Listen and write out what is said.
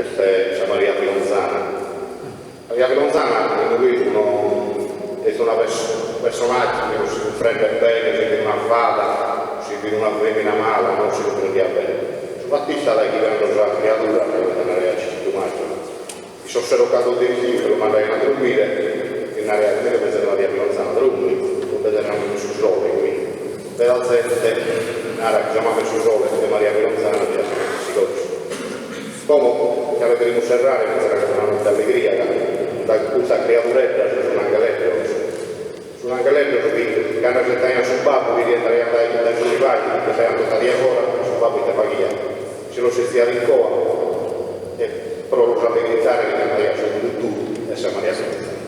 questa Maria Pilonzana. Maria Pilonzana è una personaggio che non si comprende bene, si vede una fata, si vede una femmina mala, non si comprende bene. Soprattutto da chi vengono già creatura, che è una reazione più maggio. Mi sono cercato di dire che lo mandai a dormire, in area che pensavo Maria Pilonzana, dormi, non vedevamo su sole, quindi per la gente, chiamate su sole, che Maria Pilonzana si conosce. Come che avete di Serrare, che sarà una notte allegria, da questa creaturetta, su un angeletto, che hanno gettato sul babbo, che rientrano dai giù di vai, che sei andato di ancora, sul babbo te paghi, se lo si stia in coa, però lo sa militare che non è tutto, e siamo Maria Pilonzana.